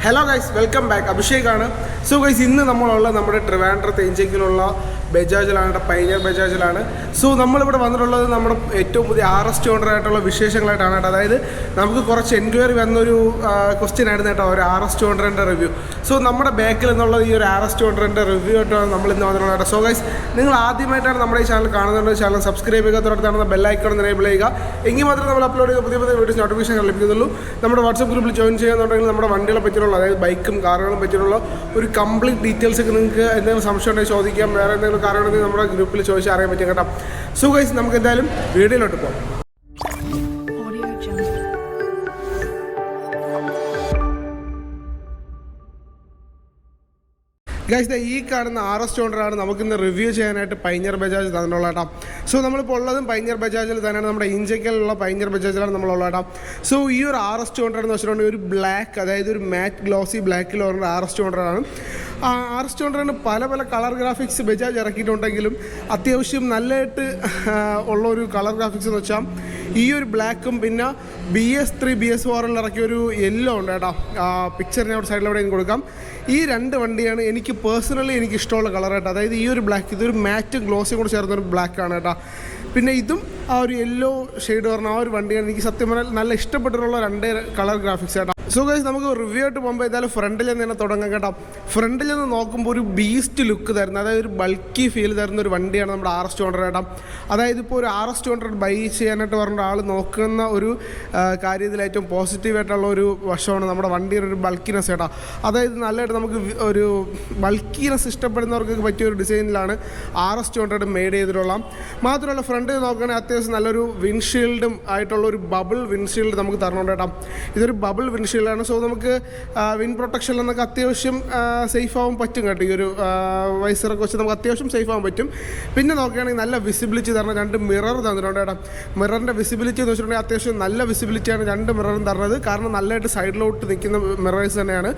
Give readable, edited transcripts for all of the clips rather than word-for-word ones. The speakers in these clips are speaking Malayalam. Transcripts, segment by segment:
Hello guys, welcome back. അഭിഷേകാണ്. സോ ഗൈസ്, ഇന്ന് നമ്മളുള്ള നമ്മുടെ ട്രിവാൻഡ്രത്ത് എഞ്ചിക്കിലുള്ള ബജാജിലാണ്, പൈനിയർ ബജാജിലാണ്. സോ നമ്മളിവിടെ വന്നിട്ടുള്ളത് നമ്മുടെ ഏറ്റവും പുതിയ RS 200 ആയിട്ടുള്ള വിശേഷങ്ങളായിട്ടാണ് കേട്ടോ. അതായത് നമുക്ക് കുറച്ച് എൻക്വയറി വന്നൊരു ക്വസ്റ്റ്യൻ ആയിരുന്നു കേട്ടോ, ഒരു RS 200ൻ്റെ റിവ്യൂ. സോ നമ്മുടെ ബാക്കിൽ നിന്നുള്ള ഈ ഒരു RS 200ൻ്റെ റിവ്യൂ ആയിട്ടാണ് നമ്മൾ ഇന്ന് വന്നിട്ടുള്ളത് കേട്ടോ. സോ ഗൈസ്, നിങ്ങൾ ആദ്യമായിട്ടാണ് നമ്മുടെ ഈ ചാനൽ കാണുന്നത്, ചാനൽ സബ്സ്ക്രൈബ് ചെയ്യാത്തടത്താണ് ബെല്ലൈക്കൺ എനേബിൾ ചെയ്യുക. എങ്കിൽ മാത്രമേ നമ്മൾ അപ്ലോഡ് ചെയ്യുന്ന പുതിയ പുതിയ വീഡിയോസ് നോട്ടിഫിക്കേഷൻ ലഭിക്കുന്നുള്ളൂ. നമ്മുടെ വാട്സപ്പ് ഗ്രൂപ്പിൽ ജോയിൻ ചെയ്യുന്നുണ്ടെങ്കിൽ നമ്മുടെ വണ്ടികളെ പറ്റിയുള്ള, അതായത് ബൈക്കും കാറുകളും പറ്റിയുള്ള ഒരു കംപ്ലീറ്റ് ഡീറ്റെയിൽസ് ഒക്കെ നിങ്ങൾക്ക് എന്തെങ്കിലും സംശയം ഉണ്ടെങ്കിൽ ചോദിക്കാം. വേറെ എന്തെങ്കിലും കാര്യമുണ്ടെങ്കിൽ നമ്മുടെ ഗ്രൂപ്പിൽ ചോദിച്ചാൽ അറിയാൻ പറ്റും കേട്ടോ. സോ ഗൈസ്, നമുക്ക് എന്തായാലും വീഡിയോയിലോട്ട് പോകാം. ഗൈസ്, ഈ കാണുന്ന RS 200 ആണ് നമുക്കിന്ന് റിവ്യൂ ചെയ്യാനായിട്ട് പൈനിയർ ബജാജ് തന്നിട്ടുള്ള കേട്ടോ. സോ നമ്മളിപ്പോൾ ഉള്ളതും പൈനിയർ ബജാജിൽ തന്നെയാണ്, നമ്മുടെ ഇഞ്ചക്കലുള്ള പൈനിയർ ബജാജിലാണ് നമ്മളുള്ള കേട്ടോ. സോ ഈ ഒരു RS 200 എന്ന് വെച്ചിട്ടുണ്ടെങ്കിൽ ഒരു ബ്ലാക്ക്, അതായത് ഒരു മാറ്റ് ഗ്ലോസി ബ്ലാക്കിൽ വരുന്ന RS 200 ആണ്. RS 200 പല പല കളർ ഗ്രാഫിക്സ് ബജാജ് ഇറക്കിയിട്ടുണ്ടെങ്കിലും അത്യാവശ്യം നല്ലതായിട്ട് ഉള്ളൊരു കളർ ഗ്രാഫിക്സ് എന്ന് വെച്ചാൽ ഈ ഒരു ബ്ലാക്കും പിന്നെ BS3 BS4 ഇറക്കിയൊരു യെല്ലോ ഉണ്ട് കേട്ടോ. പിക്ചറിനെ അവിടെ സൈഡിലെവിടെയും കൊടുക്കാം. ഈ രണ്ട് വണ്ടിയാണ് എനിക്ക് പേഴ്സണലി എനിക്ക് ഇഷ്ടമുള്ള കളർ കേട്ടോ. അതായത് ഈ ഒരു ബ്ലാക്ക്, ഇതൊരു മാറ്റും ഗ്ലോസും കൂടെ ചേർന്നൊരു ബ്ലാക്കാണ് കേട്ടോ. പിന്നെ ഇതും ആ ഒരു യെല്ലോ ഷെയ്ഡ് പറഞ്ഞ ആ ഒരു വണ്ടിയാണ് എനിക്ക് സത്യം പറഞ്ഞാൽ നല്ല ഇഷ്ടപ്പെട്ടിട്ടുള്ള രണ്ട് കളർ ഗ്രാഫിക്സ് കേട്ടോ. സോ ഗൈസ്, നമുക്ക് റിവ്യൂ ആയിട്ട് പോകുമ്പോൾ ഏതായാലും ഫ്രണ്ടിൽ നിന്ന് തന്നെ തുടങ്ങാം കേട്ടോ. ഫ്രണ്ടിൽ നിന്ന് നോക്കുമ്പോൾ ഒരു ബീസ്റ്റ് ലുക്ക് തരുന്ന, അതായത് ഒരു ബൾക്കി ഫീൽ തരുന്ന ഒരു വണ്ടിയാണ് നമ്മുടെ RS 200 കേട്ടോ. അതായത് ഇപ്പോൾ ഒരു RS 200 ബൈ ചെയ്യാനായിട്ട് പറഞ്ഞ ആൾ നോക്കുന്ന ഒരു കാര്യത്തിൽ ഏറ്റവും പോസിറ്റീവായിട്ടുള്ള ഒരു വശമാണ് നമ്മുടെ വണ്ടിയുടെ ഒരു ബൾക്കിനെസ് കേട്ടോ. അതായത് നല്ലതായിട്ട് നമുക്ക് ഒരു ബൾക്കിനെസ് ഇഷ്ടപ്പെടുന്നവർക്ക് പറ്റിയ ഒരു ഡിസൈനിലാണ് RS 200 മെയ്ഡ് ചെയ്തിട്ടുള്ള. മാത്രമല്ല ഫ്രണ്ടിൽ നോക്കുകയാണെങ്കിൽ അത്യാവശ്യം നല്ലൊരു വിൻഷീൽഡും ആയിട്ടുള്ള ഒരു ബബിൾ വിൻഷീൽഡ് നമുക്ക് തരണുണ്ട് കേട്ടോ. ഇതൊരു ബബിൾ വിൻഷീൽഡാണ്. സോ നമുക്ക് വിൻ പ്രൊട്ടക്ഷനിൽ നിന്നൊക്കെ അത്യാവശ്യം സേഫ് ആവാൻ പറ്റും കേട്ടോ. ഈ ഒരു വൈസറൊക്കെ വെച്ച് നമുക്ക് അത്യാവശ്യം സേഫ് ആവാൻ പറ്റും. പിന്നെ നോക്കുകയാണെങ്കിൽ നല്ല വിസിബിലിറ്റി തരണം, രണ്ട് മിറർ തന്നിട്ടുണ്ട് കേട്ടോ. മിററിൻ്റെ വിസിബിലിറ്റി എന്ന് വെച്ചിട്ടുണ്ടെങ്കിൽ അത്യാവശ്യം നല്ല വിസിബിലിറ്റിയാണ് രണ്ട് മിററും തരുന്നത്. കാരണം നല്ലതായിട്ട് സൈഡിലോട്ട് നിൽക്കുന്ന മിറേഴ്സ് തന്നെയാണ്,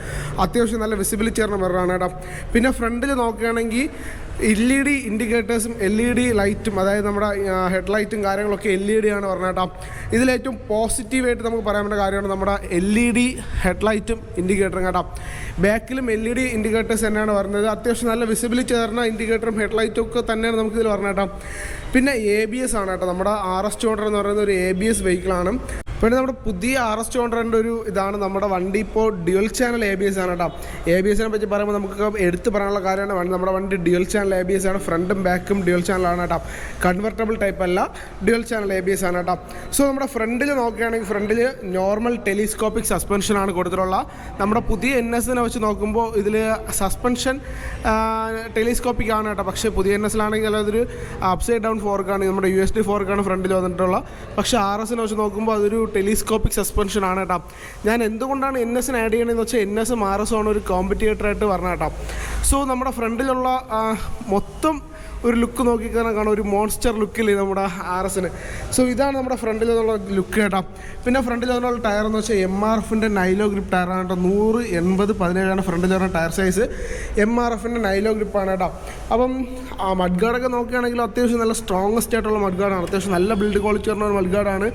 അത്യാവശ്യം നല്ല വിസിബിലിറ്റി തരുന്ന മിററാണ് കേട്ടോ. പിന്നെ ഫ്രണ്ടിൽ നോക്കുകയാണെങ്കിൽ LED ഇൻഡിക്കേറ്റേഴ്സും LED ലൈറ്റും, അതായത് നമ്മുടെ ഹെഡ്ലൈറ്റും കാര്യങ്ങളൊക്കെ LED ആണ് പറഞ്ഞത് കേട്ടോ. ഇതിലേറ്റവും പോസിറ്റീവായിട്ട് നമുക്ക് പറയാൻ പറ്റുന്ന കാര്യമാണ് നമ്മുടെ LED ഹെഡ്ലൈറ്റും ഇൻഡിക്കേറ്ററും കേട്ടോ. ബാക്കിലും LED ഇൻഡിക്കേറ്റേഴ്സ് തന്നെയാണ് പറഞ്ഞത്. അത്യാവശ്യം നല്ല വിസിബിലിറ്റി തരുന്ന ഇൻഡിക്കേറ്ററും ഹെഡ്ലൈറ്റും ഒക്കെ തന്നെയാണ് നമുക്കിതിൽ പറഞ്ഞത് കേട്ടോ. പിന്നെ ABS ആണ് കേട്ടോ. നമ്മുടെ RS 200 എന്ന് പറയുന്നത് ഒരു ABS വെഹിക്കിളാണ്. പിന്നെ നമ്മുടെ പുതിയ RS 200 ഒരു ഇതാണ് നമ്മുടെ വണ്ടി. ഇപ്പോൾ ഡ്യുവൽ ചാനൽ ABS ആണ് കേട്ടോ. ABSനെ പറ്റി പറയുമ്പോൾ നമുക്ക് എടുത്ത് പറയാനുള്ള കാര്യമാണ്, നമ്മുടെ വണ്ടി ഡ്യുവൽ ചാനൽ ABS ആണ്. ഫ്രണ്ടും ബാക്കും ഡ്യുവൽ ചാനലാണ് കേട്ടോ. കൺവെർട്ടബിൾ ടൈപ്പ് അല്ല, ഡ്യുവൽ ചാനൽ ABS ആണ് കേട്ടോ. സോ നമ്മുടെ ഫ്രണ്ടിൽ നോക്കുകയാണെങ്കിൽ ഫ്രണ്ടിൽ നോർമൽ ടെലിസ്കോപ്പിക് സസ്പെൻഷനാണ് കൊടുത്തിട്ടുള്ള. നമ്മുടെ പുതിയ NSനെ വെച്ച് നോക്കുമ്പോൾ ഇതിൽ സസ്പെൻഷൻ ടെലിസ്കോപ്പിക് ആണ് കേട്ടോ. പക്ഷേ പുതിയ NSലാണെങ്കിൽ അതൊരു അപ്സൈഡ് ഡൗൺ ഫോർക്കാണ്, നമ്മുടെ USD ഫോർക്കാണ് ഫ്രണ്ടിൽ വന്നിട്ടുള്ളത്. പക്ഷേ RSനെ വെച്ച് നോക്കുമ്പോൾ അതൊരു ടെലിസ്കോപ്പിക് സസ്പെൻഷൻ ആണ് കേട്ടോ. ഞാൻ എന്തുകൊണ്ടാണ് NSനെ ആഡ് ചെയ്യണമെന്ന് വെച്ചാൽ NSും RSും ആണ് ഒരു കോമ്പറ്റേറ്ററായിട്ട് പറഞ്ഞ കേട്ടോ. സോ നമ്മുടെ ഫ്രണ്ടിലുള്ള മൊത്തം ഒരു ലുക്ക് നോക്കിക്കഴിഞ്ഞാൽ കാണാം, ഒരു മോൺസ്റ്റർ ലുക്കിൽ നമ്മുടെ RSന്. സോ ഇതാണ് നമ്മുടെ ഫ്രണ്ടിൽ നിന്നുള്ള ലുക്ക് കേട്ടോ. പിന്നെ ഫ്രണ്ടിൽ നിന്നുള്ള ടയർ എന്ന് വെച്ചാൽ MRFൻ്റെ നൈലോ ഗ്രിപ്പ് ടയറാണ് കേട്ടോ. 100/80/17 ഫ്രണ്ടിൽ വരുന്ന ടയർ സൈസ്. MRFൻ്റെ നൈലോ ഗ്രിപ്പാണ് കേട്ടോ. അപ്പം ആ മഡ്ഗാർഡൊക്കെ നോക്കുകയാണെങ്കിൽ അത്യാവശ്യം നല്ല സ്ട്രോങ്ങസ്റ്റ് ആയിട്ടുള്ള മഡ്ഗാർഡാണ്. അത്യാവശ്യം നല്ല ബിൽഡ് ക്വാളിറ്റി വരുന്ന ഒരു മഡ്ഗാർഡാണ്.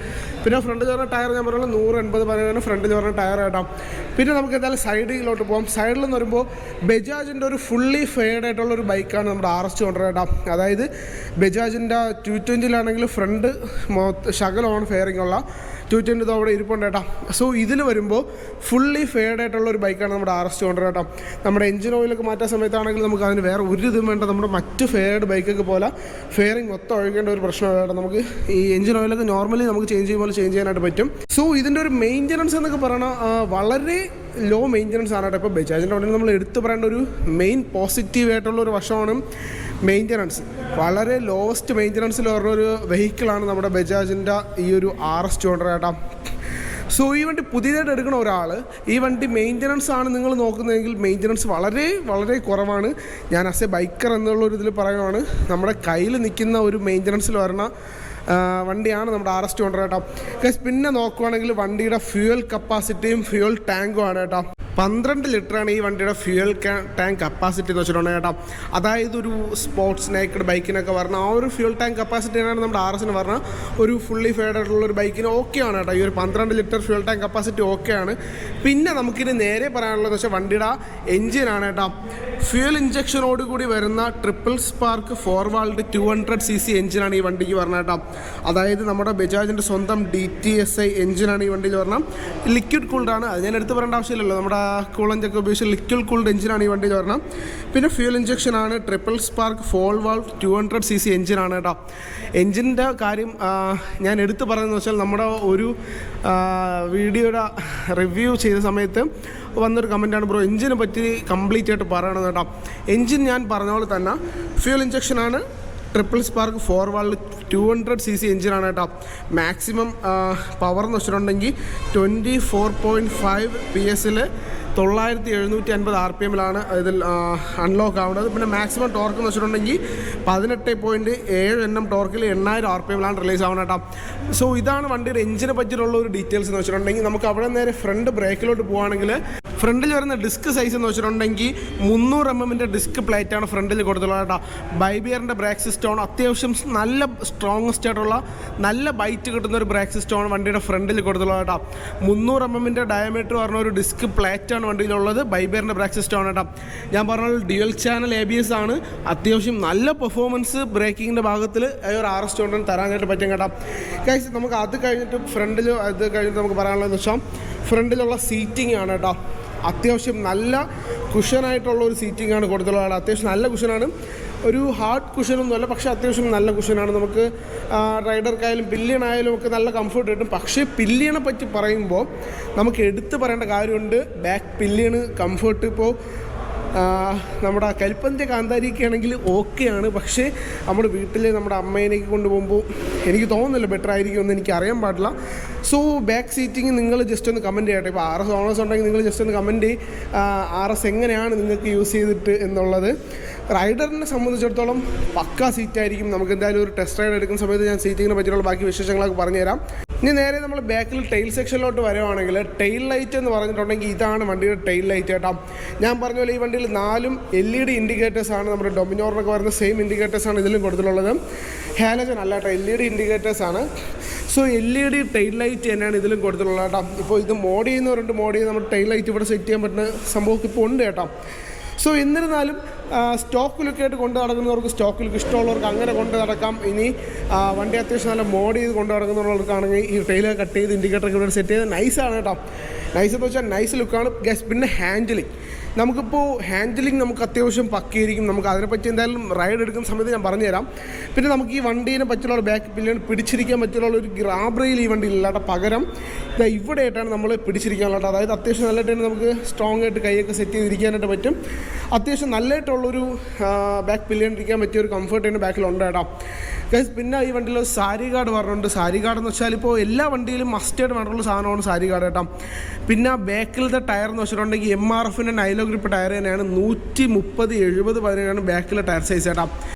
പിന്നെ ഫ്രണ്ടിൽ വരുന്ന ടയർ ഞാൻ പറയുന്നത് 100/80/17 ഫ്രണ്ടിൽ വരുന്ന ടയർ കേട്ടോ. പിന്നെ നമുക്ക് എന്തായാലും സൈഡിലോട്ട് പോകാം. സൈഡിൽ നിന്ന് വരുമ്പോൾ ബജാജിൻ്റെ ഒരു ഫുള്ളി ഫെയർഡ് ആയിട്ടുള്ള ഒരു ബൈക്കാണ് നമ്മുടെ RS 200 കേട്ടോ. അതായത് ബജാജിൻ്റെ 220-ലാണെങ്കിൽ ഫ്രണ്ട് ശകലമാണ് ഫെയറിംഗ് ഉള്ള 220 അവിടെ ഇരിപ്പുണ്ട് കേട്ടോ. സോ ഇതിൽ വരുമ്പോൾ ഫുള്ളി ഫെയർഡ് ആയിട്ടുള്ള ഒരു ബൈക്കാണ് നമ്മുടെ RS 200 കേട്ടോ. നമ്മുടെ എഞ്ചിൻ ഓയിലൊക്കെ മാറ്റാൻ സമയത്താണെങ്കിൽ നമുക്ക് അതിന് വേറെ ഒരു ഇതും വേണ്ട. നമ്മുടെ മറ്റ് ഫെയർഡ് ബൈക്കൊക്കെ പോലെ ഫെയറിംഗ് മൊത്തം ഒഴുകേണ്ട ഒരു പ്രശ്നമാണ് കേട്ടോ. നമുക്ക് ഈ എഞ്ചിൻ ഓയിലൊക്കെ നോർമലി നമുക്ക് ചേഞ്ച് ചെയ്യുമ്പോൾ ചേഞ്ച് ചെയ്യാനായിട്ട് പറ്റും. സോ ഇതിൻ്റെ ഒരു മെയിൻ്റനൻസ് എന്നൊക്കെ പറയണ വളരെ ലോ മെയിൻ്റനൻസ് ആണ് കേട്ടോ. ഇപ്പോൾ ബജാജിൻ്റെ വണ്ടി നമ്മൾ എടുത്തു പറയേണ്ട ഒരു മെയിൻ പോസിറ്റീവായിട്ടുള്ള ഒരു വശമാണ് മെയിൻ്റനൻസ്. വളരെ ലോവസ്റ്റ് മെയിൻ്റനൻസിൽ പറഞ്ഞൊരു വെഹിക്കിളാണ് നമ്മുടെ ബജാജിൻ്റെ ഈ ഒരു RS 200 കേട്ടോ. സോ ഈ വണ്ടി പുതിയതായിട്ട് എടുക്കുന്ന ഒരാൾ ഈ വണ്ടി മെയിൻ്റനൻസ് ആണ് നിങ്ങൾ നോക്കുന്നതെങ്കിൽ മെയിൻ്റനൻസ് വളരെ വളരെ കുറവാണ്. ഞാൻ ആസ് എ ബൈക്കർ എന്നുള്ളൊരു ഇതിൽ പറയുവാണ്, നമ്മുടെ കയ്യിൽ നിൽക്കുന്ന ഒരു മെയിൻ്റനൻസിൽ വരുന്ന വണ്ടിയാണ് നമ്മുടെ RS 200 കേട്ടോ. പിന്നെ നോക്കുവാണെങ്കിൽ വണ്ടിയുടെ ഫ്യൂവൽ കപ്പാസിറ്റിയും ഫ്യൂവൽ ടാങ്കും ആണ് കേട്ടോ. 12 ലിറ്ററാണ് ഈ വണ്ടിയുടെ ഫ്യൂൽ ടാങ്ക് കപ്പാസിറ്റി എന്ന് വെച്ചിട്ടുണ്ടെങ്കിൽ കേട്ടോ. അതായത് ഒരു സ്പോർട്സ് നേക്കഡ് ബൈക്കിനൊക്കെ പറഞ്ഞാൽ ആ ഒരു ഫ്യൂൽ ടാങ്ക് കപ്പാസിറ്റിയാണ് നമ്മുടെ RSന് പറഞ്ഞാൽ ഒരു ഫുള്ളി ഫെയർഡ് ആയിട്ടുള്ള ഒരു ബൈക്കിന് ഓക്കെയാണ് കേട്ടോ. ഈ ഒരു 12 ലിറ്റർ ഫ്യൂൽ ടാങ്ക് കപ്പാസിറ്റി ഓക്കെയാണ്. പിന്നെ നമുക്കിനി നേരെ പറയാനുള്ളതെന്ന് വെച്ചാൽ വണ്ടിയുടെ എഞ്ചിനാണ് കേട്ടോ. ഫ്യൂൽ ഇഞ്ചക്ഷനോട് കൂടി വരുന്ന ട്രിപ്പിൾ സ്പാർക്ക് 4 വാൾഡ് 200cc എഞ്ചിനാണ് ഈ വണ്ടിക്ക് പറഞ്ഞത് കേട്ടോ. അതായത് നമ്മുടെ ബജാജിൻ്റെ സ്വന്തം DTSI എഞ്ചിനാണ് ഈ വണ്ടിയിൽ പറഞ്ഞാൽ. ലിക്വിഡ് കൂൾഡാണ്, അത് ഞാൻ എടുത്ത് പറയേണ്ട ആവശ്യമില്ലല്ലോ. നമ്മുടെ കൂളൻ്റൊക്കെ ഉപയോഗിച്ച് ലിക്വിഡ് കൂൾഡ് എഞ്ചിനാണ് ഈ വണ്ടിയിൽ പറഞ്ഞാൽ. പിന്നെ ഫ്യൂൽ ഇഞ്ചക്ഷനാണ്, ട്രിപ്പിൾ സ്പാർക്ക് 4 വാൾവ് 200cc എഞ്ചിനാണ് കേട്ടോ. എഞ്ചിൻ്റെ കാര്യം ഞാൻ എടുത്ത് പറയുന്നത് വെച്ചാൽ നമ്മുടെ ഒരു വീഡിയോയുടെ റിവ്യൂ ചെയ്ത സമയത്ത് വന്നൊരു കമൻറ്റാണ്, ബ്രോ എഞ്ചിനെ പറ്റി കംപ്ലീറ്റ് ആയിട്ട് പറയണം കേട്ടോ. എഞ്ചിൻ ഞാൻ പറഞ്ഞ പോലെ തന്നെ ഫ്യൂൽ ഇഞ്ചക്ഷനാണ്, ട്രിപ്പിൾ സ്പാർക്ക് 4 വാൾവ് 200cc എഞ്ചിനാണ് കേട്ടോ. മാക്സിമം പവർ എന്ന് വെച്ചിട്ടുണ്ടെങ്കിൽ 24.5 PS 9750 RPM ഇതിൽ അൺലോക്ക് ആവുന്നത്. പിന്നെ മാക്സിമം ടോർക്ക് എന്ന് വെച്ചിട്ടുണ്ടെങ്കിൽ 18.7 Nm ടോർക്കിൽ 8000 RPM റിലീസ് ആവുന്നത് കേട്ടോ. സോ ഇതാണ് വണ്ടിയുടെ എഞ്ചിനെ പറ്റിയിട്ടുള്ള ഒരു ഡീറ്റെയിൽസ് എന്ന് വെച്ചിട്ടുണ്ടെങ്കിൽ. നമുക്ക് അവിടെ നേരെ ഫ്രണ്ട് ബ്രേക്കിലോട്ട് പോവുകയാണെങ്കിൽ ഫ്രണ്ടിൽ വരുന്ന ഡിസ്ക് സൈസ് എന്ന് വെച്ചിട്ടുണ്ടെങ്കിൽ 300 mm ഡിസ്ക് പ്ലേറ്റാണ് ഫ്രണ്ടിൽ കൊടുത്തുള്ളത് കേട്ടോ. ബൈബിയറിൻ്റെ ബ്രേക്ക് സിസ്റ്റമാണ്, അത്യാവശ്യം നല്ല സ്ട്രോങ്ങസ്റ്റ് ആയിട്ടുള്ള നല്ല ബൈറ്റ് കിട്ടുന്ന ഒരു ബ്രേക്ക് സിസ്റ്റമാണ് വണ്ടിയുടെ ഫ്രണ്ടിൽ കൊടുത്തുള്ളത് കേട്ടോ. 300 mm ഡയമീറ്റർ പറഞ്ഞ ഒരു ഡിസ്ക് പ്ലേറ്റാണ് വണ്ടിയിലുള്ളത്. ബൈബിയറിൻ്റെ ബ്രേക്ക് സിസ്റ്റമാണ് കേട്ടോ. ഞാൻ പറഞ്ഞ ഡ്യുവൽ ചാനൽ ABS ആണ്. അത്യാവശ്യം നല്ല പെർഫോമൻസ് ബ്രേക്കിങ്ങിൻ്റെ ഭാഗത്തിൽ ഒരു RS 200 തരാനായിട്ട് പറ്റും കേട്ടോ. ഗൈസ് നമുക്ക് അത് കഴിഞ്ഞിട്ട് നമുക്ക് പറയാനുള്ളതെന്ന് വെച്ചാൽ ഫ്രണ്ടിലുള്ള സീറ്റിംഗ് ആണ് കേട്ടോ. അത്യാവശ്യം നല്ല കുഷനായിട്ടുള്ള ഒരു സീറ്റിംഗ് ആണ് കൊടുത്തുള്ളത്. അത്യാവശ്യം നല്ല കുഷനാണ്, ഒരു ഹാർഡ് കുഷനൊന്നുമല്ല, പക്ഷേ അത്യാവശ്യം നല്ല കുഷനാണ്. നമുക്ക് റൈഡർക്കായാലും പില്ലിയനായാലും ഒക്കെ നല്ല കംഫർട്ട് കിട്ടും. പക്ഷേ പില്ലിയനെ പറ്റി പറയുമ്പോൾ നമുക്ക് എടുത്തു പറയേണ്ട കാര്യമുണ്ട്. ബാക്ക് പില്ലിയന് കംഫർട്ട് ഇപ്പോൾ നമ്മുടെ കൽപ്പൻ്റെ കാന്താരിയൊക്കെ ആണെങ്കിൽ ഓക്കെയാണ്. പക്ഷേ നമ്മുടെ വീട്ടിൽ നമ്മുടെ അമ്മേനേക്ക് കൊണ്ടുപോകുമ്പോൾ എനിക്ക് തോന്നുന്നില്ല ബെറ്റർ ആയിരിക്കുമെന്ന് എനിക്ക് അറിയാൻ പാടില്ല. സോ ബാക്ക് സീറ്റിംഗ് നിങ്ങൾ ജസ്റ്റ് ഒന്ന് കമൻറ്റ് ചെയ്യട്ടെ. ഇപ്പോൾ RS ഓണേഴ്സ് ഉണ്ടെങ്കിൽ നിങ്ങൾ ജസ്റ്റ് ഒന്ന് കമൻറ്റ് RS എങ്ങനെയാണ് നിങ്ങൾക്ക് യൂസ് ചെയ്തിട്ട് എന്നുള്ളത്. റൈഡറിനെ സംബന്ധിച്ചിടത്തോളം പക്കാ സീറ്റായിരിക്കും. നമുക്ക് എന്തായാലും ഒരു ടെസ്റ്റ് റൈഡ് എടുക്കുന്ന സമയത്ത് ഞാൻ സീറ്റിങ്ങിനെ പറ്റിയുള്ള ബാക്കി വിശേഷങ്ങളൊക്കെ പറഞ്ഞുതരാം. ഇനി നേരെ നമ്മൾ ബാക്കിൽ ടെയിൽ സെക്ഷനിലോട്ട് വരുവാണെങ്കിൽ ടെയിൽ ലൈറ്റ് എന്ന് പറഞ്ഞിട്ടുണ്ടെങ്കിൽ ഇതാണ് വണ്ടിയുടെ ടെയിൽ ലൈറ്റ് കേട്ടോ. ഞാൻ പറഞ്ഞ പോലെ ഈ വണ്ടിയിൽ 4 LED ഇൻഡിക്കേറ്റേഴ്സാണ്. നമ്മുടെ ഡൊമിനോറിനൊക്കെ വരുന്ന സെയിം ഇൻഡിക്കേറ്റേഴ്സാണ് ഇതിലും കൊടുത്തിട്ടുള്ളത്. ഹാലജൻ അല്ല കേട്ടോ, LED ഇൻഡിക്കേറ്റേഴ്സാണ്. സോ LED ടെയിൽ ലൈറ്റ് തന്നെയാണ് ഇതിലും കൊടുത്തിട്ടുള്ളത് കേട്ടോ. ഇപ്പോൾ ഇത് മോഡ് ചെയ്യുന്നവരുണ്ട്, മോഡ് ചെയ്ത് നമ്മുടെ ടെയിൽ ലൈറ്റ് ഇവിടെ സെറ്റ് ചെയ്യാൻ പറ്റുന്ന സംഭവമൊക്കെ ഇപ്പോൾ ഉണ്ട് കേട്ടോ. സോ എന്നിരുന്നാലും സ്റ്റോക്ക് ലുക്കായിട്ട് കൊണ്ട് നടക്കുന്നവർക്ക്, സ്റ്റോക്ക് ലുക്ക് ഇഷ്ടമുള്ളവർക്ക് അങ്ങനെ കൊണ്ട് നടക്കാം. ഇനി വണ്ടി അത്യാവശ്യം നല്ല മോഡ് ചെയ്ത് കൊണ്ട് നടക്കുന്നവർക്കാണെങ്കിൽ ഈ ടെയിൽ കട്ട് ചെയ്ത് ഇൻഡിക്കേറ്ററൊക്കെ ഇവിടെ സെറ്റ് ചെയ്ത് നൈസാണ് കേട്ടോ. നൈസ് എന്ന് വെച്ചാൽ നൈസ് ലുക്കാണ്. പിന്നെ ഹാൻഡിലിങ്, നമുക്കിപ്പോൾ ഹാൻഡിലിങ് നമുക്ക് അത്യാവശ്യം പക്കയായിരിക്കും. നമുക്ക് അതിനെപ്പറ്റി എന്തായാലും റൈഡ് എടുക്കുന്ന സമയത്ത് ഞാൻ പറഞ്ഞുതരാം. പിന്നെ നമുക്ക് ഈ വണ്ടീനെ പറ്റിയുള്ള ബാക്ക് പില്ലിയൻ പിടിച്ചിരിക്കാൻ പറ്റിയുള്ള ഒരു ഗ്രാബ് റെയിൽ ഈ വണ്ടിയില്ലാത്ത പകരം ഇവിടെ ആയിട്ടാണ് നമ്മൾ പിടിച്ചിരിക്കാനുള്ളത്. അതായത് അത്യാവശ്യം നല്ലതായിട്ട് നമുക്ക് സ്ട്രോങ് ആയിട്ട് കൈയൊക്കെ സെറ്റ് ചെയ്തിരിക്കാനായിട്ട് പറ്റും. അത്യാവശ്യം നല്ലതായിട്ടുള്ളൊരു ബാക്ക് പില്ലിയൻ ഇരിക്കാൻ പറ്റിയ ഒരു കംഫർട്ട് തന്നെ ബാക്കിലുണ്ട് കേട്ടോ. പിന്നെ ഈ വണ്ടിയിൽ സാരി ഗാർഡ് പറഞ്ഞിട്ടുണ്ട്. സാരി ഗാർഡ് എന്ന് വെച്ചാൽ ഇപ്പോൾ എല്ലാ വണ്ടിയിലും മസ്റ്റായിട്ട് വേണ്ടിയുള്ള സാധനമാണ് സാരി ഗാർഡ് കേട്ടോ. പിന്നെ ബാക്കിലത്തെ ടയർ എന്ന് വെച്ചിട്ടുണ്ടെങ്കിൽ MRFൻ്റെ നൈലോ ഗ്രിപ്പ് ടയർ തന്നെയാണ്. 130/70 ബാക്കിലെ ടയർ സൈസ് കേട്ടോ.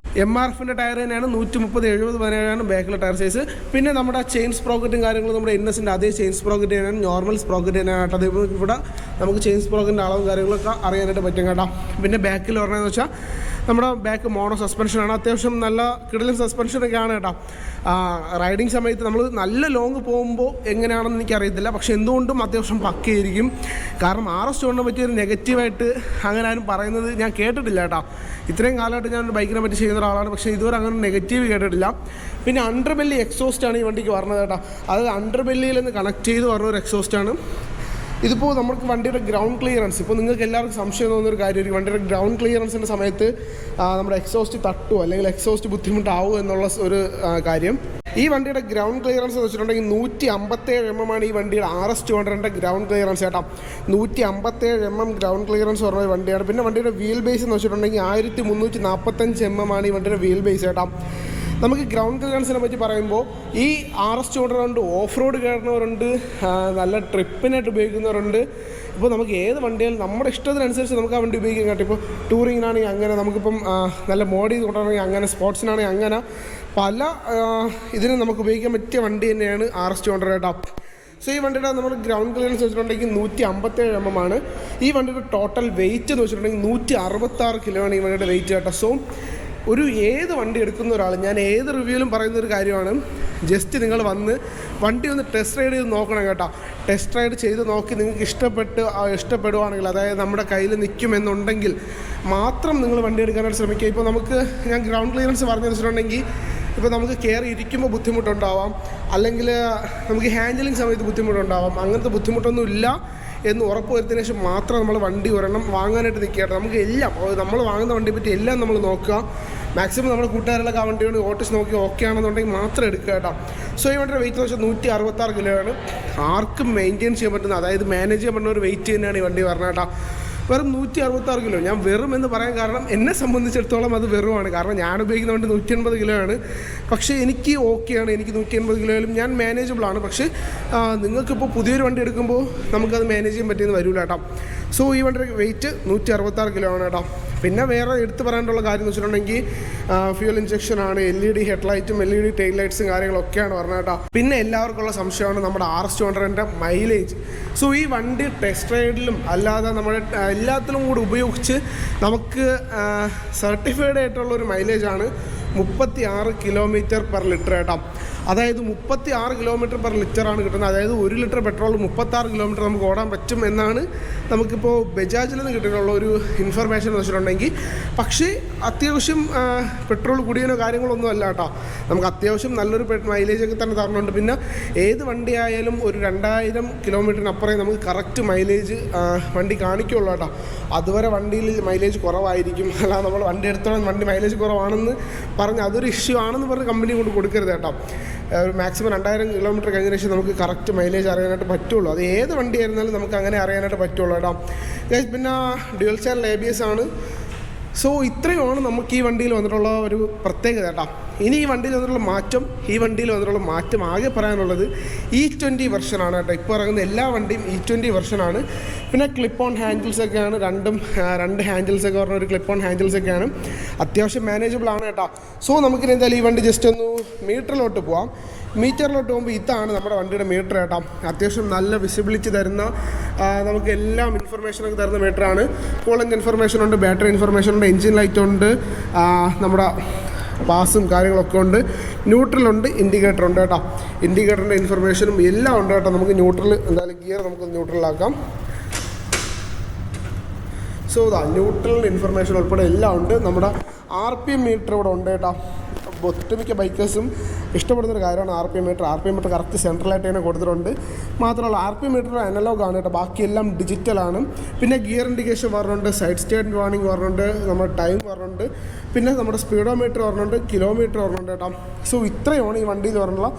MRFൻ്റെ ടയർ തന്നെയാണ്. 130/70 ബാക്കിലെ ടയർ സൈസ്. പിന്നെ നമ്മുടെ ചെയിൻ സ്പ്രോക്കറ്റും കാര്യങ്ങളും നമ്മുടെ NSൻ്റെ അതേ ചെയിൻ സ്പ്രോക്കറ്റ് തന്നെയാണ്, നോർമൽ സ്പ്രോക്കറ്റ് തന്നെയാണ് കേട്ടോ. അതേപോലെ ഇവിടെ നമുക്ക് ചെയിൻ സ്പ്രോക്കറ്റിൻ്റെ അളവും കാര്യങ്ങളൊക്കെ അറിയാനായിട്ട് പറ്റും കേട്ടോ. പിന്നെ ബാക്കിൽ പറഞ്ഞതെന്ന് വെച്ചാൽ നമ്മുടെ ബാക്ക് മോണോ സസ്പെൻഷനാണ്. അത്യാവശ്യം നല്ല കിടിലൻ സസ്പെൻഷനൊക്കെയാണ് കേട്ടോ. റൈഡിങ് സമയത്ത് നമ്മൾ നല്ല ലോങ് പോകുമ്പോൾ എങ്ങനെയാണെന്ന് എനിക്കറിയത്തില്ല, പക്ഷേ എന്തുകൊണ്ടും അത്യാവശ്യം പക്കയായിരിക്കും. കാരണം RS 200 പറ്റിയൊരു നെഗറ്റീവായിട്ട് അങ്ങനെ ആരും പറയുന്നത് ഞാൻ കേട്ടിട്ടില്ല കേട്ടോ. ഇത്രയും കാലമായിട്ട് ഞാൻ ബൈക്കിനെ പറ്റി ചെയ്യുന്ന ഒരാളാണ്, പക്ഷേ ഇതുവരെ അങ്ങനെ നെഗറ്റീവ് കേട്ടിട്ടില്ല. പിന്നെ അണ്ടർ ബെല്ലി എക്സോസ്റ്റാണ് ഈ വണ്ടിക്ക് പറഞ്ഞത് കേട്ടോ. അത് അണ്ടർ ബെല്ലിയിൽ നിന്ന് കണക്ട് ചെയ്ത് പറഞ്ഞൊരു എക്സോസ്റ്റാണ്. ഇതിപ്പോൾ നമുക്ക് വണ്ടിയുടെ ഗ്രൗണ്ട് ക്ലിയറൻസ്, ഇപ്പോൾ നിങ്ങൾക്ക് എല്ലാവർക്കും സംശയം തോന്നുന്നൊരു കാര്യമായിരിക്കും, വണ്ടിയുടെ ഗ്രൗണ്ട് ക്ലിയറൻസിൻ്റെ സമയത്ത് നമ്മുടെ എക്സോസ്റ്റ് തട്ടുമോ അല്ലെങ്കിൽ എക്സോസ്റ്റ് ബുദ്ധിമുട്ടാവുമോ എന്നുള്ള ഒരു കാര്യം. ഈ വണ്ടിയുടെ ഗ്രൗണ്ട് ക്ലിയറൻസ് എന്ന് വെച്ചിട്ടുണ്ടെങ്കിൽ 157 mm ആണ് ഈ വണ്ടിയുടെ RS 200 ഗ്രൗണ്ട് ക്ലിയറൻസ് കേട്ടോ. 157 mm ഗ്രൗണ്ട് ക്ലിയറൻസ് പറഞ്ഞ വണ്ടിയാണ്. പിന്നെ വണ്ടിയുടെ വീൽ ബേസ് എന്ന് വെച്ചിട്ടുണ്ടെങ്കിൽ 1345 mm ആണ് ഈ വണ്ടിയുടെ വീൽ ബേസ് കേട്ടോ. നമുക്ക് ഗ്രൗണ്ട് ക്ലിയറൻസിനെ പറ്റി പറയുമ്പോൾ ഈ RS 200 ഓഫ് റോഡ് കയറുന്നവരുണ്ട്, നല്ല ട്രിപ്പിനായിട്ട് ഉപയോഗിക്കുന്നവരുണ്ട്. ഇപ്പോൾ നമുക്ക് ഏത് വണ്ടിയാലും നമ്മുടെ ഇഷ്ടത്തിനനുസരിച്ച് നമുക്ക് ആ വണ്ടി ഉപയോഗിക്കാൻ കേട്ടോ. ഇപ്പോൾ ടൂറിങ്ങിനാണെങ്കിൽ അങ്ങനെ, നമുക്കിപ്പം നല്ല മോഡ് ചെയ്ത് കൊണ്ടുവരണമെങ്കിൽ അങ്ങനെ, സ്പോർട്സിനാണെങ്കിൽ അങ്ങനെ, പല ഇതിനും നമുക്ക് ഉപയോഗിക്കാൻ പറ്റിയ വണ്ടി തന്നെയാണ് RS 200 കേട്ടോ. സോ ഈ വണ്ടിയുടെ നമ്മൾ ഗ്രൗണ്ട് ക്ലിയറൻസ് വെച്ചിട്ടുണ്ടെങ്കിൽ 157 mm ആണ്. ഈ വണ്ടിയുടെ ടോട്ടൽ വെയിറ്റ് എന്ന് വെച്ചിട്ടുണ്ടെങ്കിൽ 166 കിലോ ആണ് ഈ വണ്ടിയുടെ വെയിറ്റ് കേട്ടോ. സോ ഒരു ഏത് വണ്ടി എടുക്കുന്ന ഒരാൾ, ഞാൻ ഏത് റിവ്യൂവിലും പറയുന്നൊരു കാര്യമാണ്, ജസ്റ്റ് നിങ്ങൾ വന്ന് വണ്ടി ഒന്ന് ടെസ്റ്റ് റൈഡ് ചെയ്ത് നോക്കണം കേട്ടോ. ടെസ്റ്റ് റൈഡ് ചെയ്ത് നോക്കി നിങ്ങൾക്ക് ഇഷ്ടപ്പെടുവാണെങ്കിൽ, അതായത് നമ്മുടെ കയ്യിൽ നിൽക്കുമെന്നുണ്ടെങ്കിൽ മാത്രം നിങ്ങൾ വണ്ടി എടുക്കാനായിട്ട് ശ്രമിക്കുക. ഇപ്പോൾ ഞാൻ ഗ്രൗണ്ട് ക്ലിയറൻസ് പറഞ്ഞു വെച്ചിട്ടുണ്ടെങ്കിൽ ഇപ്പോൾ നമുക്ക് കയറി ഇരിക്കുമ്പോൾ ബുദ്ധിമുട്ടുണ്ടാവാം, അല്ലെങ്കിൽ നമുക്ക് ഹാൻഡിലിംഗ് സമയത്ത് ബുദ്ധിമുട്ടുണ്ടാവാം. അങ്ങനത്തെ ബുദ്ധിമുട്ടൊന്നും ഇല്ല എന്ന് ഉറപ്പ് വരുത്തിയതിനു ശേഷം മാത്രം നമ്മൾ വണ്ടി ഒരെണ്ണം വാങ്ങാനായിട്ട് നിൽക്കുകയാണ്. നമുക്ക് എല്ലാം, നമ്മൾ വാങ്ങുന്ന വണ്ടിയെ പറ്റി എല്ലാം നമ്മൾ നോക്കുക. മാക്സിമം നമ്മുടെ കൂട്ടുകാരിലൊക്കെ ആ വണ്ടിയോട് ഓട്ടിച്ച് നോക്കി ഓക്കെ ആണെന്നുണ്ടെങ്കിൽ മാത്രം എടുക്കുക കേട്ടോ. സോ ഈ വണ്ടിയുടെ വെയിറ്റ് എന്ന് വെച്ചാൽ 166 കിലോ ആണ്. ആർക്കും മെയിൻറ്റെയിൻ ചെയ്യാൻ പറ്റുന്ന, അതായത് മാനേജ് ചെയ്യാൻ പറ്റുന്ന ഒരു വെയിറ്റ് തന്നെയാണ് ഈ വണ്ടി പറഞ്ഞത് കേട്ടോ. വെറും 166 കിലോ. ഞാൻ വെറും എന്ന് പറയാൻ കാരണം എന്നെ സംബന്ധിച്ചിടത്തോളം അത് വെറുമാണ്. കാരണം ഞാൻ ഉപയോഗിക്കുന്ന വണ്ടി 180 കിലോ ആണ്. പക്ഷേ എനിക്ക് ഓക്കെയാണ്, എനിക്ക് 180 കിലോയിലും ഞാൻ മാനേജബിളാണ്. പക്ഷേ നിങ്ങൾക്കിപ്പോൾ പുതിയൊരു വണ്ടി എടുക്കുമ്പോൾ നമുക്കത് മാനേജ് ചെയ്യാൻ പറ്റിയെന്ന് വരില്ല കേട്ടോ. സോ ഈ വണ്ടിയുടെ വെയിറ്റ് 166 കിലോ ആണ് കേട്ടോ. പിന്നെ വേറെ എടുത്ത് പറയാനുള്ള കാര്യം എന്ന് വെച്ചിട്ടുണ്ടെങ്കിൽ ഫ്യൂൽ ഇഞ്ചക്ഷനാണ്, LED ഹെഡ്ലൈറ്റും LED ടെയിൽ ലൈറ്റ്സും കാര്യങ്ങളൊക്കെയാണ് പറഞ്ഞത് കേട്ടോ. പിന്നെ എല്ലാവർക്കുള്ള സംശയമാണ് നമ്മുടെ RS200ൻ്റെ മൈലേജ്. സോ ഈ വണ്ടി ടെസ്റ്റ് റൈഡിലും അല്ലാതെ നമ്മുടെ എല്ലാത്തിലും കൂടി ഉപയോഗിച്ച് നമുക്ക് സർട്ടിഫൈഡ് ആയിട്ടുള്ളൊരു മൈലേജാണ് 36 km/ലിറ്റർ കേട്ടോ. അതായത് 36 km/ലിറ്ററാണ് കിട്ടുന്നത്. അതായത് 1 ലിറ്റർ പെട്രോൾ 36 കിലോമീറ്റർ നമുക്ക് ഓടാൻ പറ്റും എന്നാണ് നമുക്കിപ്പോൾ ബജാജിൽ നിന്ന് കിട്ടിയിട്ടുള്ള ഒരു ഇൻഫർമേഷൻ എന്ന് വെച്ചിട്ടുണ്ടെങ്കിൽ. പക്ഷേ അത്യാവശ്യം പെട്രോൾ കൂടിയതിനോ കാര്യങ്ങളൊന്നും അല്ല കേട്ടോ. നമുക്ക് അത്യാവശ്യം നല്ലൊരു മൈലേജൊക്കെ തന്നെ തരണുണ്ട്. പിന്നെ ഏത് വണ്ടി ആയാലും ഒരു 2000 കിലോമീറ്ററിനപ്പുറമേ നമുക്ക് കറക്റ്റ് മൈലേജ് വണ്ടി കാണിക്കുള്ളൂ കേട്ടോ. അതുവരെ വണ്ടിയിൽ മൈലേജ് കുറവായിരിക്കും. അല്ലാതെ നമ്മൾ വണ്ടി എടുത്തോളം വണ്ടി മൈലേജ് കുറവാണെന്ന് പറഞ്ഞ് അതൊരു ഇഷ്യൂ ആണെന്ന് പറഞ്ഞ് കമ്പനി കൊണ്ട് കൊടുക്കരുത് കേട്ടോ. ഒരു മാക്സിമം 2000 കിലോമീറ്റർ കഴിഞ്ഞ ശേഷം നമുക്ക് കറക്റ്റ് മൈലേജ് അറിയാനായിട്ട് പറ്റുള്ളൂ. അത് ഏത് വണ്ടി ആയിരുന്നാലും നമുക്ക് അങ്ങനെ അറിയാനായിട്ട് പറ്റുള്ളൂ കേട്ടോ. പിന്നെ ഡ്യുവൽ ചാനൽ ABS ആണ്. സോ ഇത്രയുമാണ് നമുക്ക് ഈ വണ്ടിയിൽ വന്നിട്ടുള്ള ഒരു പ്രത്യേകത കേട്ടോ. ഇനി ഈ വണ്ടിയിൽ വന്നിട്ടുള്ള മാറ്റം ആകെ പറയാനുള്ളത് E20 വെർഷനാണ് കേട്ടോ. ഇപ്പോൾ ഇറങ്ങുന്ന എല്ലാ വണ്ടിയും E20 വെർഷനാണ്. പിന്നെ ക്ലിപ്പ് ഓൺ ഹാൻഡിൽസൊക്കെയാണ്, രണ്ട് ഹാൻഡിൽസൊക്കെ പറഞ്ഞ ഒരു ക്ലിപ്പ് ഓൺ ഹാൻഡിൽസൊക്കെയാണ്. അത്യാവശ്യം മാനേജബിൾ ആണ് കേട്ടോ. സോ നമുക്കിനി എന്തായാലും ഈ വണ്ടി ജസ്റ്റ് ഒന്ന് മീറ്ററിലോട്ട് പോവാം. മീറ്ററിലോട്ട് പോകുമ്പോൾ ഇതാണ് നമ്മുടെ വണ്ടിയുടെ മീറ്റർ കേട്ടോ. അത്യാവശ്യം നല്ല വിസിബിലിറ്റി തരുന്ന, നമുക്ക് എല്ലാം ഇൻഫർമേഷനൊക്കെ തരുന്ന മീറ്ററാണ്. കോളിംഗ് ഇൻഫർമേഷൻ ഉണ്ട്, ബാറ്ററി ഇൻഫർമേഷൻ ഉണ്ട്, എൻജിൻ ലൈറ്റ് ഉണ്ട്, നമ്മുടെ പാസും കാര്യങ്ങളൊക്കെ ഉണ്ട്, ന്യൂട്രലുണ്ട്, ഇൻഡിക്കേറ്റർ ഉണ്ട് കേട്ടോ. ഇൻഡിക്കേറ്ററിൻ്റെ ഇൻഫർമേഷനും എല്ലാം ഉണ്ട് കേട്ടോ. നമുക്ക് ന്യൂട്രൽ എന്തായാലും ഗിയർ നമുക്ക് ന്യൂട്രലാക്കാം. സോ ന്യൂട്രലിൻ്റെ ഇൻഫർമേഷൻ ഉൾപ്പെടെ എല്ലാം ഉണ്ട്. നമ്മുടെ RPM മീറ്റർ ഇവിടെ ഉണ്ട് കേട്ടോ. ഒട്ടുമിക്ക ബൈക്കേഴ്സും ഇഷ്ടപ്പെടുന്നൊരു കാര്യമാണ് RPM മീറ്റർ കറക്റ്റ് സെൻട്രലായിട്ട് തന്നെ കൊടുത്തിട്ടുണ്ട്. മാത്രമല്ല RPM മീറ്റർ അനലോഗ് ആണ് കേട്ടോ, ബാക്കിയെല്ലാം ഡിജിറ്റലാണ്. പിന്നെ ഗിയർ ഇൻഡിക്കേഷൻ പറഞ്ഞുണ്ട്, സൈഡ് സ്റ്റേറ്റ് വാർണിംഗ് പറഞ്ഞുണ്ട്, നമ്മുടെ ടൈം പറഞ്ഞുണ്ട്, പിന്നെ നമ്മുടെ സ്പീഡോമീറ്റർ പറഞ്ഞുണ്ട്, കിലോമീറ്റർ പറഞ്ഞുണ്ട് കേട്ടോ. സോ ഇത്രയാണ് ഈ വണ്ടിയിൽ പറഞ്ഞുള്ള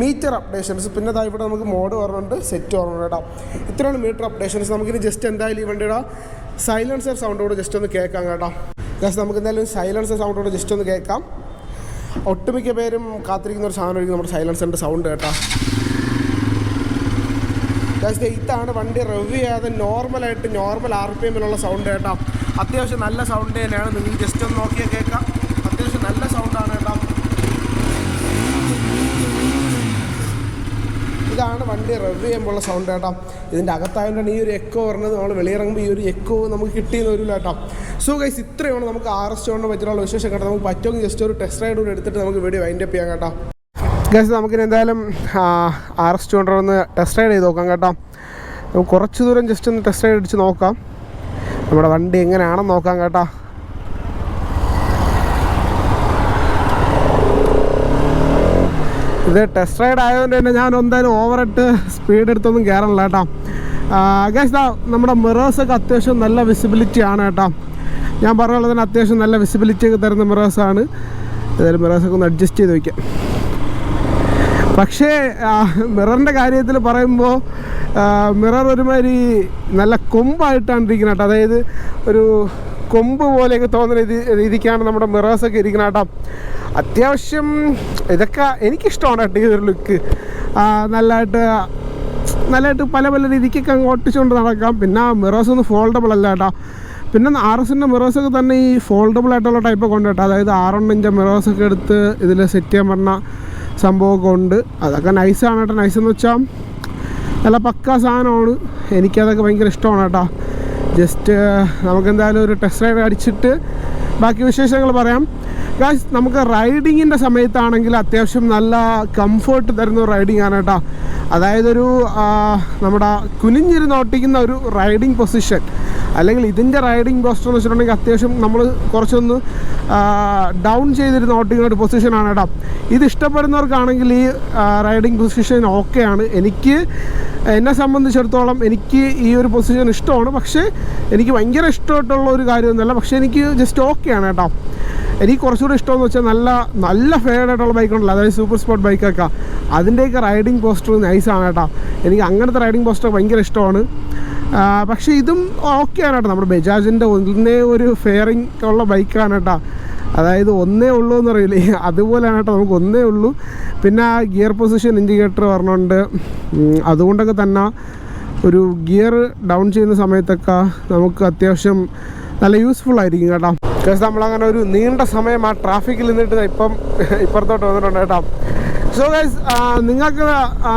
മീറ്റർ അപ്ഡേഷൻസ്. പിന്നെ ഇവിടെ നമുക്ക് മോഡ് പറഞ്ഞുണ്ട്, സെറ്റ് പറഞ്ഞുണ്ട് കേട്ടോ. ഇത്രയാണ് മീറ്റർ അപ്ഡേഷൻസ്. നമുക്കിനി ജസ്റ്റ് എന്തായാലും ഈ വണ്ടിയുടെ സൈലൻസർ സൗണ്ടോട് ജസ്റ്റ് ഒന്ന് കേൾക്കാം കേട്ടോ. നമുക്ക് എന്തായാലും സൈലൻസർ സൗണ്ടോട് ജസ്റ്റ് ഒന്ന് കേൾക്കാം. ഒട്ടുമിക്ക പേരും കാത്തിരിക്കുന്ന ഒരു സാധനമായിരിക്കും നമ്മുടെ സൈലൻസറിൻ്റെ സൗണ്ട് കേട്ടോ. ഇതാണ് വണ്ടി റിവ്യൂ ചെയ്യാതെ നോർമൽ RPM സൗണ്ട് കേട്ടോ. അത്യാവശ്യം നല്ല സൗണ്ട് തന്നെയാണ്. നിങ്ങൾ ജസ്റ്റ് ഒന്ന് നോക്കിയാൽ കേൾക്കാം. അത്യാവശ്യം നല്ല സൗണ്ടാണ് കേട്ടോ. ഇതാണ് വണ്ടി റിവ്യൂ ചെയ്യുമ്പോഴുള്ള സൗണ്ട് കേട്ടോ. ഇതിൻ്റെ അകത്തായതുകൊണ്ടാണ് ഈ ഒരു എക്കോ പറഞ്ഞത്. നമ്മൾ വെളിയിറങ്ങുമ്പോൾ ഈ ഒരു എക്കോ നമുക്ക് കിട്ടിയെന്ന് വരില്ല കേട്ടോ. സോ ഗൈസ് ഇത്രയാണ് നമുക്ക് RS200 പറ്റിയുള്ള വിശേഷം കേട്ടോ. നമുക്ക് പറ്റുമെങ്കിൽ ജസ്റ്റ് ഒരു ടെസ്റ്റ് റൈഡ് കൂടി എടുത്തിട്ട് നമുക്ക് വീഡിയോ വൈൻഡ് അപ്പ് ചെയ്യാം കേട്ടോ. ഗൈസ് നമുക്കിനി എന്തായാലും RS200 ഒന്ന് ടെസ്റ്റ് റൈഡ് ചെയ്ത് നോക്കാം കേട്ടോ. നമുക്ക് കുറച്ച് ദൂരം ജസ്റ്റ് ഒന്ന് ടെസ്റ്റ് റൈഡ് അടിച്ച് നോക്കാം, നമ്മുടെ വണ്ടി എങ്ങനെയാണെന്ന് നോക്കാം കേട്ടോ. ഇത് ടെസ്റ്റ് റൈഡ് ആയതുകൊണ്ട് തന്നെ ഞാൻ എന്തായാലും ഓവറായിട്ട് സ്പീഡ് എടുത്തൊന്നും കയറണില്ല കേട്ടോ. ഗൈസ് നമ്മുടെ മിറേഴ്സൊക്കെ അത്യാവശ്യം നല്ല വിസിബിലിറ്റി ആണ് കേട്ടോ. ഞാൻ പറഞ്ഞ തന്നെ അത്യാവശ്യം നല്ല വിസിബിലിറ്റി ഒക്കെ തരുന്ന മിറേഴ്സാണ്. ഏതായാലും മിറേഴ്സൊക്കെ ഒന്ന് അഡ്ജസ്റ്റ് ചെയ്ത് വയ്ക്കാം. പക്ഷേ മിററിൻ്റെ കാര്യത്തിൽ പറയുമ്പോൾ മിറർ ഒരുമാതിരി നല്ല കൊമ്പായിട്ടാണ് ഇരിക്കുന്നത് കേട്ടോ. അതായത് ഒരു കൊമ്പ് പോലെയൊക്കെ തോന്നുന്ന രീതിക്കാണ് നമ്മുടെ മിറേഴ്സൊക്കെ ഇരിക്കുന്നത് കേട്ടോ. അത്യാവശ്യം ഇതൊക്കെ എനിക്കിഷ്ടമാണ് കേട്ടോ. ഈ ഒരു ലുക്ക് നല്ലതായിട്ട് പല രീതിക്കൊക്കെ അങ്ങ് ഒട്ടിച്ചുകൊണ്ട് നടക്കാം. പിന്നെ മിറേഴ്സ് ഒന്നും ഫോൾഡബിൾ അല്ല കേട്ടോ. പിന്നെ RSൻ്റെ മിറേഴ്സൊക്കെ തന്നെ ഈ ഫോൾഡബിൾ ആയിട്ടുള്ള ടൈപ്പൊക്കെ ഉണ്ട് കേട്ടോ. അതായത് 6 ഇഞ്ച് മിറേഴ്സൊക്കെ എടുത്ത് ഇതിൽ സെറ്റ് ചെയ്യാൻ പറഞ്ഞ സംഭവമൊക്കെ ഉണ്ട്. അതൊക്കെ നൈസാണ് കേട്ടോ. നൈസെന്ന് വെച്ചാൽ നല്ല പക്കാ സാധനമാണ്. എനിക്കതൊക്കെ ഭയങ്കര ഇഷ്ടമാണ് കേട്ടോ. ജസ്റ്റ് നമുക്കെന്തായാലും ഒരു ടെസ്റ്റ് റൈഡ് അടിച്ചിട്ട് ബാക്കി വിശേഷങ്ങൾ പറയാം. ഗായ്സ്, നമുക്ക് റൈഡിങ്ങിൻ്റെ സമയത്താണെങ്കിൽ അത്യാവശ്യം നല്ല കംഫർട്ട് തരുന്ന ഒരു റൈഡിങ് ആണ് കേട്ടോ. അതായത് ഒരു നമ്മുടെ കുനിഞ്ഞിരുന്ന് ഓട്ടിക്കുന്ന ഒരു റൈഡിങ് പൊസിഷൻ, അല്ലെങ്കിൽ ഇതിൻ്റെ റൈഡിങ് പോസ്റ്റർ എന്ന് വെച്ചിട്ടുണ്ടെങ്കിൽ അത്യാവശ്യം നമ്മൾ കുറച്ചൊന്ന് ഡൗൺ ചെയ്തിരുന്ന ഓട്ടിക്കുന്ന ഒരു പൊസിഷനാണ് കേട്ടോ. ഇത് ഇഷ്ടപ്പെടുന്നവർക്കാണെങ്കിൽ ഈ റൈഡിങ് പൊസിഷൻ ഓക്കെയാണ്. എന്നെ സംബന്ധിച്ചിടത്തോളം എനിക്ക് ഈ ഒരു പൊസിഷൻ ഇഷ്ടമാണ്. പക്ഷേ എനിക്ക് ഭയങ്കര ഇഷ്ടമായിട്ടുള്ള ഒരു കാര്യമൊന്നുമല്ല. പക്ഷേ എനിക്ക് ജസ്റ്റ് ഓക്കെയാണ് കേട്ടോ. എനിക്ക് കുറച്ചുകൂടി ഇഷ്ടമെന്ന് വെച്ചാൽ നല്ല ഫേവറേറ്റ് ആയിട്ടുള്ള ബൈക്കുണ്ടല്ലോ, അതായത് സൂപ്പർ സ്പോർട്ട് ബൈക്കൊക്കെ, അതിൻ്റെയൊക്കെ റൈഡിങ് പോസ്റ്റർ നൈസാണ് കേട്ടോ. എനിക്ക് അങ്ങനത്തെ റൈഡിങ് പോസ്റ്റർ ഭയങ്കര ഇഷ്ടമാണ്. പക്ഷേ ഇതും ഓക്കെയാണ് കേട്ടോ. നമ്മുടെ ബജാജിൻ്റെ ഒന്നേ ഒരു ഫെയറിങ് ഉള്ള ബൈക്കാണ് കേട്ടോ. അതായത് ഒന്നേ ഉള്ളൂ എന്ന് പറയില്ലേ, അതുപോലെയാണ് കേട്ടോ. നമുക്ക് ഒന്നേ ഉള്ളൂ. പിന്നെ ഗിയർ പൊസിഷൻ ഇൻഡിക്കേറ്റർ പറഞ്ഞുകൊണ്ട് അതുകൊണ്ടൊക്കെ തന്നെ ഒരു ഗിയർ ഡൗൺ ചെയ്യുന്ന സമയത്തൊക്കെ നമുക്ക് അത്യാവശ്യം നല്ല യൂസ്ഫുൾ ആയിരിക്കും കേട്ടോ. ബിക്കോസ് നമ്മളങ്ങനെ ഒരു നീണ്ട സമയം ആ ട്രാഫിക്കിൽ നിന്നിട്ട് ഇപ്പുറത്തോട്ട് വന്നിട്ടുണ്ട് കേട്ടോ. സോ ഗൈസ്,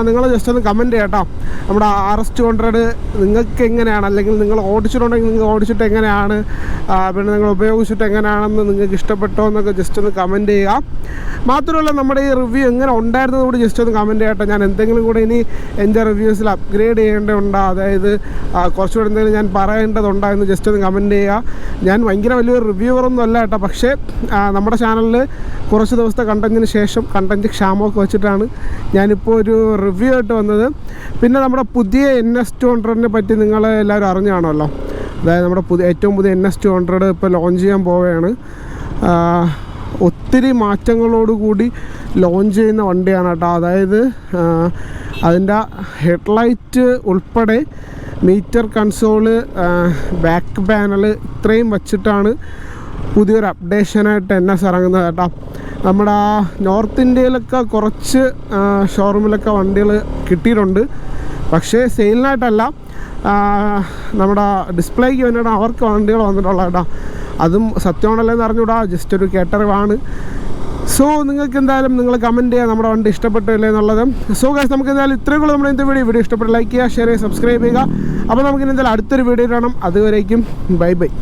നിങ്ങൾ ജസ്റ്റ് ഒന്ന് കമൻറ്റ് ചെയ്യാം കേട്ടോ. നമ്മുടെ RS 200 നിങ്ങൾക്ക് എങ്ങനെയാണ്, അല്ലെങ്കിൽ നിങ്ങൾ ഓടിച്ചിട്ടുണ്ടെങ്കിൽ നിങ്ങൾ ഓടിച്ചിട്ട് എങ്ങനെയാണ്, പിന്നെ നിങ്ങൾ ഉപയോഗിച്ചിട്ട് എങ്ങനെയാണെന്ന് നിങ്ങൾക്ക് ഇഷ്ടപ്പെട്ടോ എന്നൊക്കെ ജസ്റ്റ് ഒന്ന് കമൻറ്റ് ചെയ്യുക. മാത്രമല്ല നമ്മുടെ ഈ റിവ്യൂ എങ്ങനെ ഉണ്ടായിരുന്നത് കൂടി ജസ്റ്റ് ഒന്ന് കമൻറ്റ് ചെയ്യട്ടെ. ഞാൻ എന്തെങ്കിലും കൂടെ ഇനി എൻ്റെ റിവ്യൂസിൽ അപ്ഗ്രേഡ് ചെയ്യേണ്ടതുണ്ടോ, അതായത് കുറച്ചുകൂടെ എന്തെങ്കിലും ഞാൻ പറയേണ്ടതുണ്ടോ എന്ന് ജസ്റ്റ് ഒന്ന് കമൻറ്റ് ചെയ്യുക. ഞാൻ ഭയങ്കര വലിയൊരു റിവ്യൂവറൊന്നും അല്ല കേട്ടോ. പക്ഷേ നമ്മുടെ ചാനലിൽ കുറച്ച് ദിവസത്തെ കണ്ടന്റിന് ശേഷം കണ്ടന്റ് ക്ഷാമമൊക്കെ വെച്ചിട്ടാണ് ഞാനിപ്പോൾ ഒരു റിവ്യൂ ആയിട്ട് വന്നത്. പിന്നെ നമ്മുടെ പുതിയ NS 200 പറ്റി നിങ്ങൾ എല്ലാവരും അറിഞ്ഞാണല്ലോ. അതായത് നമ്മുടെ ഏറ്റവും പുതിയ NS 200 ഇപ്പോൾ ലോഞ്ച് ചെയ്യാൻ പോവുകയാണ്. ഒത്തിരി മാറ്റങ്ങളോടുകൂടി ലോഞ്ച് ചെയ്യുന്ന വണ്ടിയാണ് കേട്ടോ. അതായത് അതിൻ്റെ ഹെഡ്ലൈറ്റ് ഉൾപ്പെടെ മീറ്റർ കൺസോള്, ബാക്ക് പാനൽ ഇത്രയും വച്ചിട്ടാണ് പുതിയൊരു അപ്ഡേഷനായിട്ട് NS ഇറങ്ങുന്നത് കേട്ടോ. നമ്മുടെ നോർത്ത് ഇന്ത്യയിലൊക്കെ കുറച്ച് ഷോറൂമിലൊക്കെ വണ്ടികൾ കിട്ടിയിട്ടുണ്ട്. പക്ഷേ സെയിലിനായിട്ടല്ല, നമ്മുടെ ഡിസ്പ്ലേക്ക് വേണ്ടിയിട്ട് അവർക്ക് വണ്ടികൾ വന്നിട്ടുള്ള കേട്ടോ. അതും സത്യമാണല്ലേന്ന് അറിഞ്ഞൂടാ, ജസ്റ്റ് ഒരു കേട്ടറിവാണ്. സോ നിങ്ങൾക്ക് എന്തായാലും നിങ്ങൾ കമൻറ്റ് ചെയ്യുക നമ്മുടെ വണ്ടി ഇഷ്ടപ്പെട്ടില്ലേ എന്നുള്ളത്. സോ ഗൈസ്, നമുക്ക് എന്തായാലും ഇത്രയും കൂടെ നമ്മുടെ ഇന്നത്തെ വീഡിയോ ഇഷ്ടപ്പെട്ട് ലൈക്ക് ചെയ്യുക, ഷെയർ ചെയ്യുക, സബ്സ്ക്രൈബ് ചെയ്യുക. അപ്പോൾ നമുക്ക് എന്തായാലും അടുത്തൊരു വീഡിയോ കാണാം. അതുവരേക്കും ബൈ ബൈ.